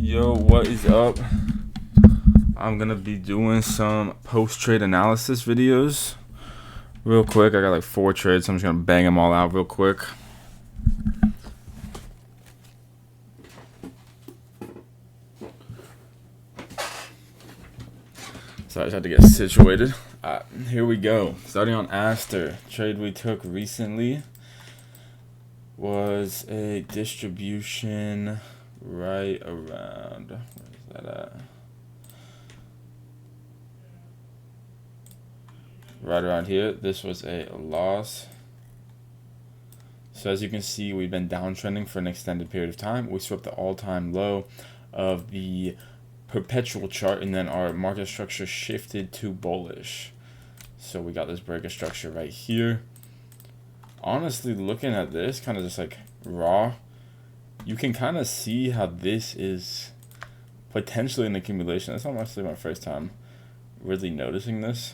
Yo, what is up? I'm gonna be doing some post-trade analysis videos real quick. I got like 4 trades, so I'm just gonna bang them all out real quick. So I just had to get situated. Here we go. Starting on ASTER. Trade we took recently was a distribution right around, where is that at? Right around here. This was a loss. So as you can see, we've been downtrending for an extended period of time. We swept the all-time low of the perpetual chart, and then our market structure shifted to bullish. So we got this break of structure right here. Honestly, looking at this kind of just like raw, you can kind of see how this is potentially an accumulation. That's not actually my first time really noticing this,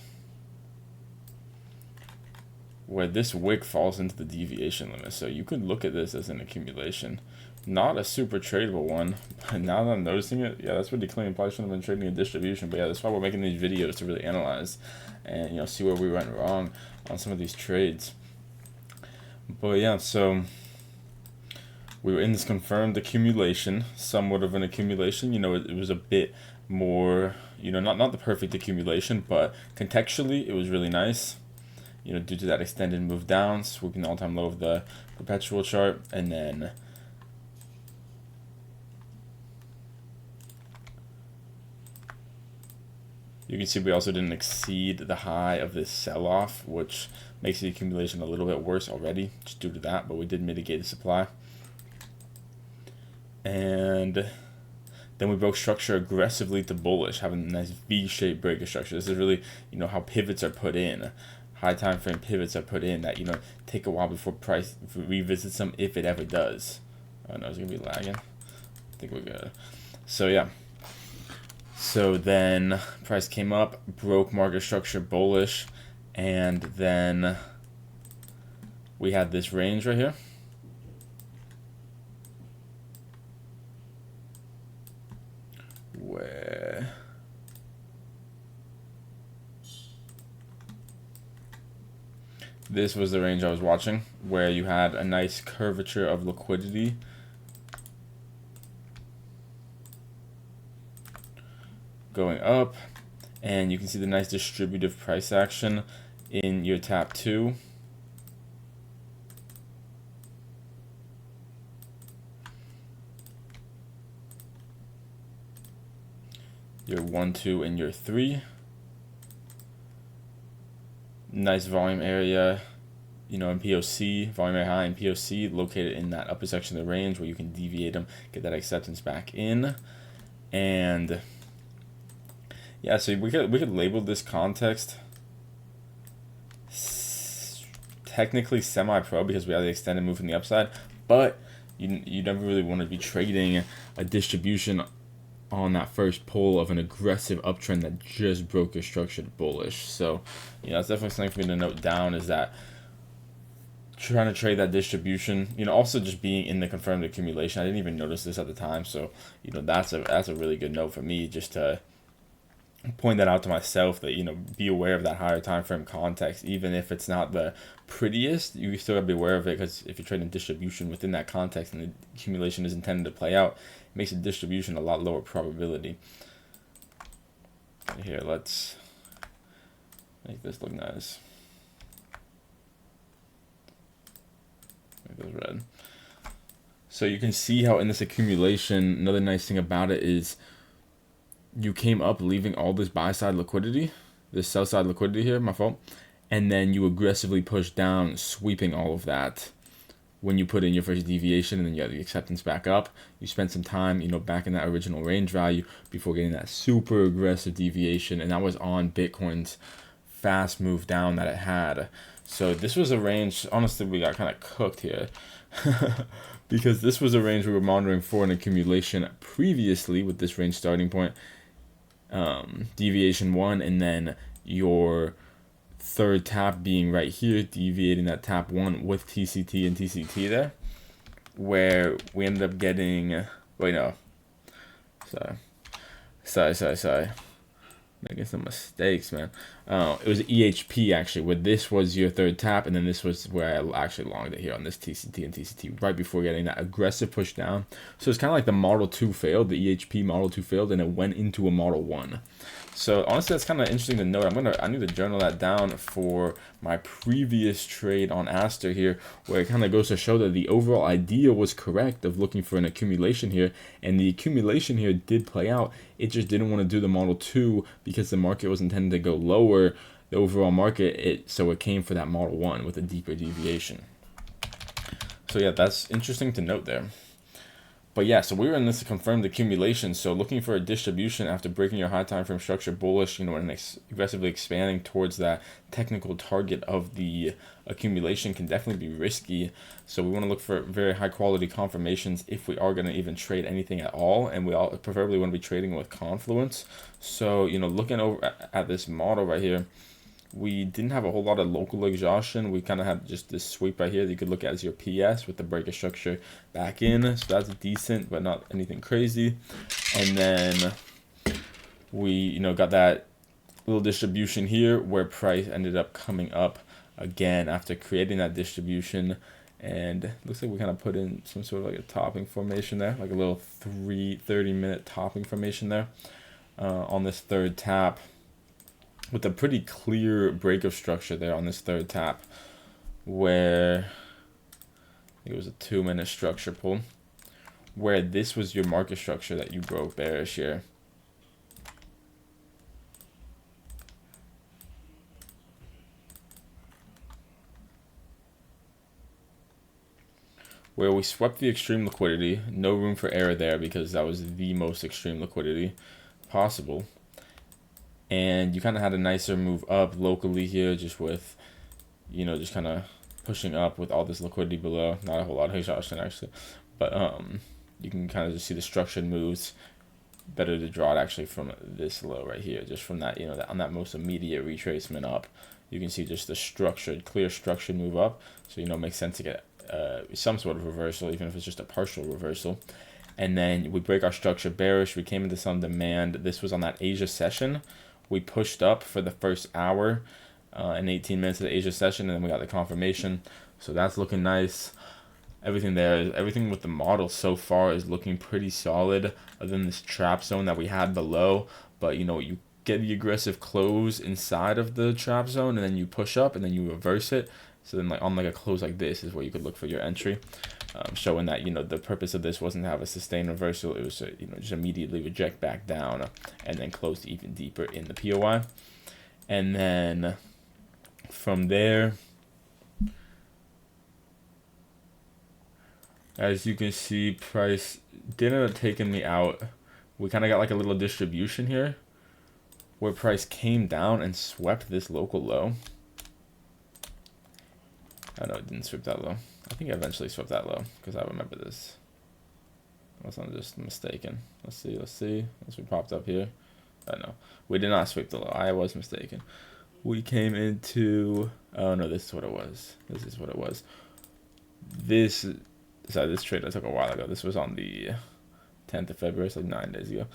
where this wick falls into the deviation limit. So you could look at this as an accumulation. Not a super tradable one, but now that I'm noticing it, yeah, that's pretty clean. Probably shouldn't have been trading a distribution, but yeah, that's why we're making these videos, to really analyze and see where we went wrong on some of these trades. But yeah, so we were in this confirmed accumulation, somewhat of an accumulation. It was a bit more, not the perfect accumulation, but contextually it was really nice. Due to that extended move down, swooping the all-time low of the perpetual chart, and then you can see we also didn't exceed the high of this sell-off, which makes the accumulation a little bit worse already, just due to that, but we did mitigate the supply. And then we broke structure aggressively to bullish, having a nice V-shaped break of structure. This is really, how pivots are put in. High time frame pivots are put in that, take a while before price revisits them, if it ever does. Oh no, it's going to be lagging. I think we're good. So yeah. So then price came up, broke market structure bullish, and then we had this range right here. Where this was the range I was watching, where you had a nice curvature of liquidity going up, and you can see the nice distributive price action in your tap 2. Your 1, 2, and your 3. Nice volume area, in POC, volume area high in POC, located in that upper section of the range where you can deviate them, get that acceptance back in. And yeah, so we could label this context technically semi-pro because we have the extended move from the upside, but you never really want to be trading a distribution on that first pull of an aggressive uptrend that just broke your structure bullish. So that's definitely something for me to note down, is that trying to trade that distribution, also just being in the confirmed accumulation. I didn't even notice this at the time, so that's a really good note for me, just to point that out to myself, that be aware of that higher time frame context. Even if it's not the prettiest, you still gotta be aware of it, because if you're trading distribution within that context and the accumulation is intended to play out, it makes a distribution a lot lower probability. Here, let's make this look nice. Make this red. So you can see how in this accumulation, another nice thing about it is you came up leaving all this buy side liquidity, this sell side liquidity here, my fault, and then you aggressively push down, sweeping all of that when you put in your first deviation, and then you have the acceptance back up. You spent some time, back in that original range value before getting that super aggressive deviation, and that was on Bitcoin's fast move down that it had. So this was a range, honestly, we got kind of cooked here because this was a range we were monitoring for an accumulation previously with this range starting point. Deviation 1, and then your third tap being right here, deviating that tap 1 with TCT and TCT there, where we ended up getting, Sorry. Making some mistakes, man. It was EHP actually, where this was your third tap, and then this was where I actually longed it here on this TCT and TCT right before getting that aggressive push down. So it's kind of like the Model 2 failed, the EHP Model 2 failed, and it went into a Model 1. So honestly, that's kind of interesting to note. I need to journal that down for my previous trade on ASTER here, where it kind of goes to show that the overall idea was correct of looking for an accumulation here, and the accumulation here did play out. It just didn't want to do the Model 2 because the market was intended to go lower, the overall market, so it came for that Model 1 with a deeper deviation. So yeah, that's interesting to note there. But yeah, so we were in this confirmed accumulation. So looking for a distribution after breaking your high time frame structure bullish, and aggressively expanding towards that technical target of the accumulation can definitely be risky. So we want to look for very high quality confirmations if we are going to even trade anything at all, and we all preferably want to be trading with confluence. So looking over at this model right here, we didn't have a whole lot of local exhaustion. We kind of had just this sweep right here that you could look at as your PS with the breaker structure back in. So that's decent, but not anything crazy. And then we, got that little distribution here where price ended up coming up again after creating that distribution. And looks like we kind of put in some sort of like a topping formation there, like a little 30-minute topping formation there on this third tap, with a pretty clear breakup structure there on this third tap, where it was a 2-minute structure pull, where this was your market structure that you broke bearish here. Where we swept the extreme liquidity, no room for error there because that was the most extreme liquidity possible. And you kind of had a nicer move up locally here, just with, just kind of pushing up with all this liquidity below. Not a whole lot of exhaustion actually, but you can kind of just see the structured moves. Better to draw it actually from this low right here, just from that, on that most immediate retracement up. You can see just the clear structured move up. So it makes sense to get some sort of reversal, even if it's just a partial reversal. And then we break our structure bearish. We came into some demand. This was on that Asia session. We pushed up for the first hour and 18 minutes of the Asia session, and then we got the confirmation. So that's looking nice. Everything with the model so far is looking pretty solid, other than this trap zone that we had below. But you get the aggressive close inside of the trap zone, and then you push up, and then you reverse it. So then on a close like this is where you could look for your entry. Showing that the purpose of this wasn't to have a sustained reversal. It was to just immediately reject back down and then close even deeper in the POI. And then from there, as you can see, price did end up taking me out. We kind of got like a little distribution here where price came down and swept this local low. I know it didn't sweep that low. I think I eventually swept that low because I remember this. Unless I'm just mistaken. Let's see. Unless we popped up here. I know. We did not sweep the low. I was mistaken. We came into... Oh, no, this is what it was. This trade I took a while ago. This was on the 10th of February, so like 9 days ago.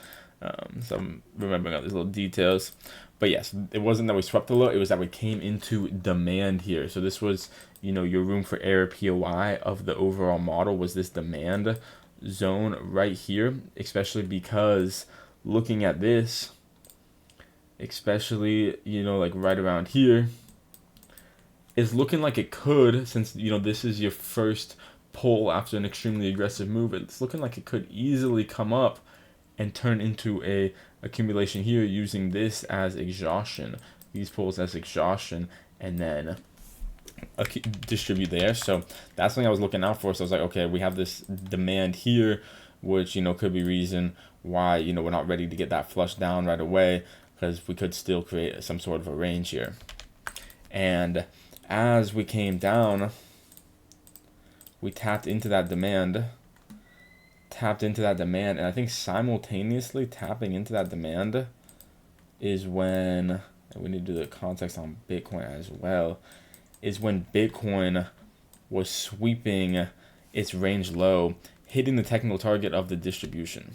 So I'm remembering all these little details. But yes, it wasn't that we swept the low, it was that we came into demand here. So this was, your room for error POI of the overall model was this demand zone right here, especially because looking at this, especially, like right around here, is looking like it could, since, this is your first pull after an extremely aggressive move, it's looking like it could easily come up and turn into a accumulation here using this as exhaustion, these pulls as exhaustion, and then distribute there. So that's something I was looking out for. So I was like, okay, we have this demand here, which could be reason why we're not ready to get that flush down right away, because we could still create some sort of a range here. And as we came down, we tapped into that demand, and I think simultaneously tapping into that demand is when, and we need to do the context on Bitcoin as well, is when Bitcoin was sweeping its range low, hitting the technical target of the distribution.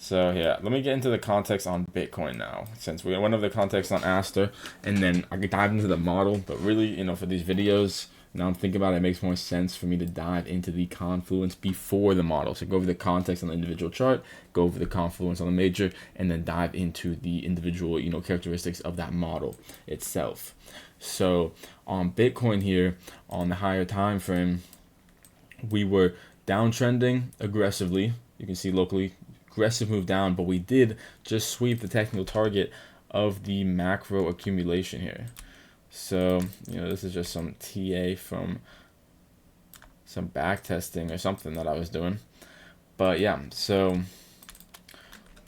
So yeah, let me get into the context on Bitcoin now, since we went over the context on Aster, and then I could dive into the model. But really, for these videos, now I'm thinking about it, it makes more sense for me to dive into the confluence before the model. So go over the context on the individual chart, go over the confluence on the major, and then dive into the individual, characteristics of that model itself. So on Bitcoin here, on the higher time frame, we were downtrending aggressively. You can see locally aggressive move down, but we did just sweep the technical target of the macro accumulation here. So, this is just some TA from some back testing or something that I was doing. But yeah, so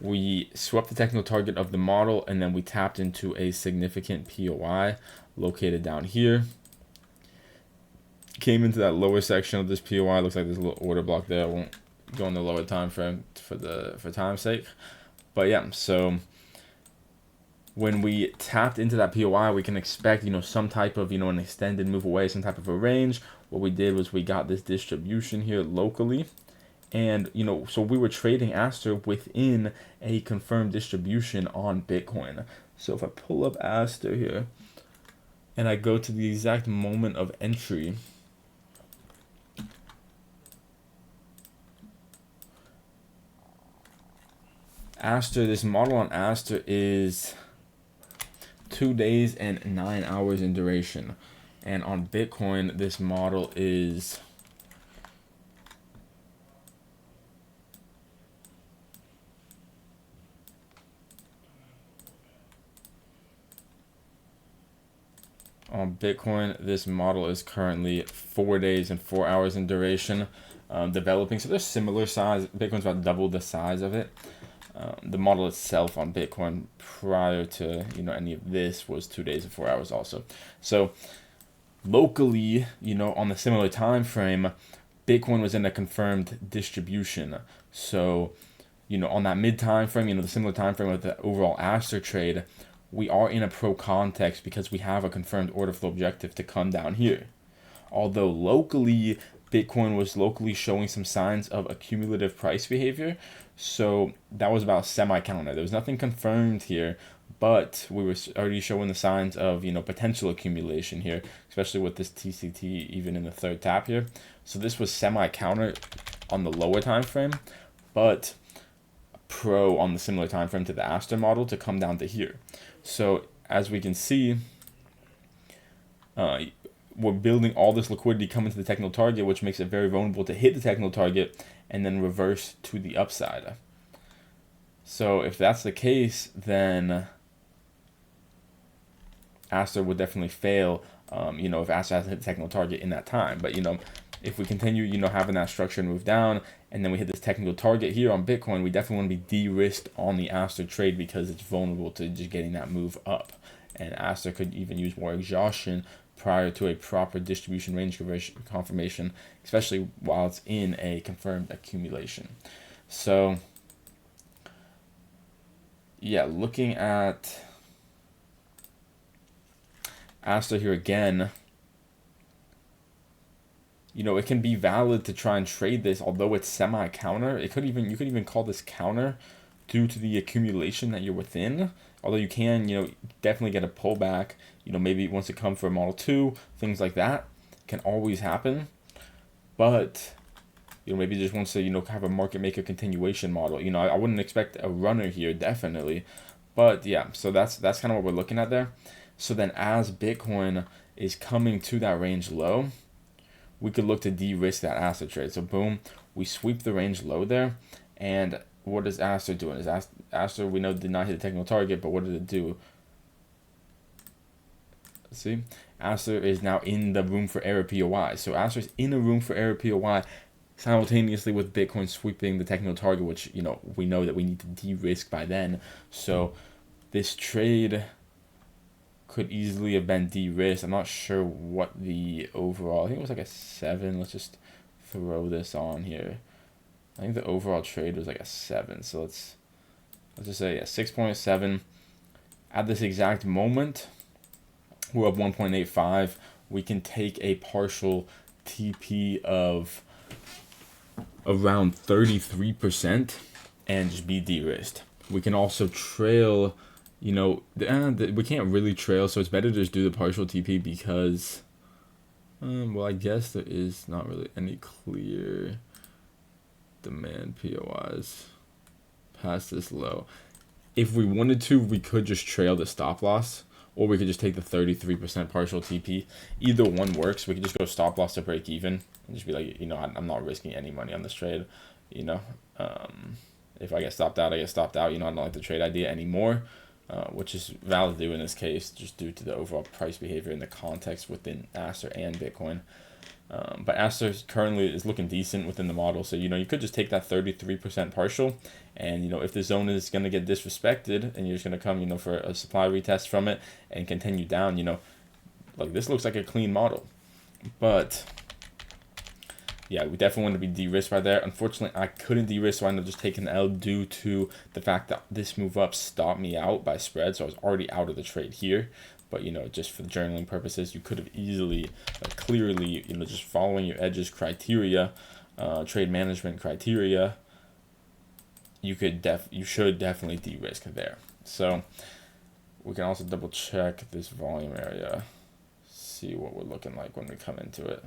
we swept the technical target of the model, and then we tapped into a significant POI located down here. Came into that lower section of this POI. Looks like there's a little order block there. I won't go in the lower time frame for time's sake. But yeah, so when we tapped into that POI, we can expect, some type of, an extended move away, some type of a range. What we did was we got this distribution here locally. And, so we were trading Aster within a confirmed distribution on Bitcoin. So if I pull up Aster here and I go to the exact moment of entry, Aster, this model on Aster is 2 days and 9 hours in duration. And on Bitcoin, this model is currently 4 days and 4 hours in duration, developing. So they're similar size. Bitcoin's about double the size of it. The model itself on Bitcoin prior to any of this was 2 days and 4 hours also. So locally, on the similar time frame, Bitcoin was in a confirmed distribution. So on that mid time frame, the similar time frame with the overall Aster trade, we are in a pro context because we have a confirmed order flow objective to come down here. Although locally, Bitcoin was locally showing some signs of accumulative price behavior. So that was about semi-counter. There was nothing confirmed here, but we were already showing the signs of, potential accumulation here, especially with this TCT even in the third tap here. So this was semi-counter on the lower time frame, but pro on the similar time frame to the Aster model to come down to here. So as we can see, we're building all this liquidity coming to the technical target, which makes it very vulnerable to hit the technical target and then reverse to the upside. So if that's the case, then Aster would definitely fail, if Aster hasn't hit the technical target in that time. But, if we continue, having that structure and move down, and then we hit this technical target here on Bitcoin, we definitely want to be de-risked on the Aster trade because it's vulnerable to just getting that move up. And Aster could even use more exhaustion prior to a proper distribution range confirmation, especially while it's in a confirmed accumulation. So, yeah, looking at Aster here again, it can be valid to try and trade this, although it's semi-counter. You could even call this counter due to the accumulation that you're within. Although you can, definitely get a pullback. Maybe once it comes for a Model 2, things like that can always happen. But, maybe just wants to, have a market maker continuation model. I wouldn't expect a runner here, definitely. But yeah, so that's kind of what we're looking at there. So then as Bitcoin is coming to that range low, we could look to de-risk that Aster trade. So boom, we sweep the range low there. And what is Aster doing? Is Aster, we know, did not hit the technical target, but what did it do? See, Aster is now in the room for error POI. So Aster is in a room for error POI simultaneously with Bitcoin sweeping the technical target, which, we know that we need to de-risk by then. So this trade could easily have been de-risked. I'm not sure what the overall, I think it was like a 7. Let's just throw this on here. I think the overall trade was like a 7. So let's just say a 6.7. At this exact moment, we're up 1.85. We can take a partial TP of around 33%. and just be de-risked. We can also trail, you know, we can't really trail, so it's better to just do the partial TP because, well, I guess there is not really any clear demand POIs past this low. If we wanted to, we could just trail the stop loss, or we could just take the 33% partial TP. Either one works. We could just go stop loss to break even and just be like, you know, I'm not risking any money on this trade, you know. If I get stopped out, I get stopped out. You know, I don't like the trade idea anymore, which is valid to do in this case, just due to the overall price behavior and the context within ASTER and Bitcoin. But ASTER currently is looking decent within the model. So, you know, you could just take that 33% partial. And, you know, if the zone is going to get disrespected and you're just going to come, you know, for a supply retest from it and continue down, you know, like this looks like a clean model. But, yeah, we definitely want to be de-risked right there. Unfortunately, I couldn't de-risk, so I ended up just taking the L due to the fact that this move up stopped me out by spread. So I was already out of the trade here. But, you know, just for journaling purposes, you could have easily, clearly, you know, just following your edges criteria, trade management criteria, you should definitely de-risk there. So we can also double check this volume area, see what we're looking like when we come into it.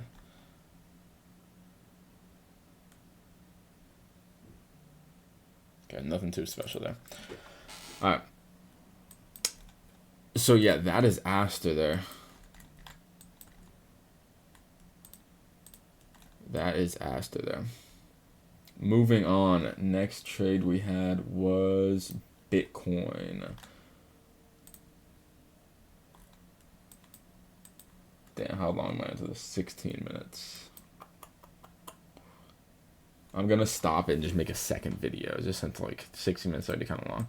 Okay, nothing too special there. All right. So yeah, that is ASTER there. That is ASTER there. Moving on, next trade we had was Bitcoin. Damn, how long am I into this? 16 minutes. I'm gonna stop it and just make a second video, just since like 60 minutes already kind of long.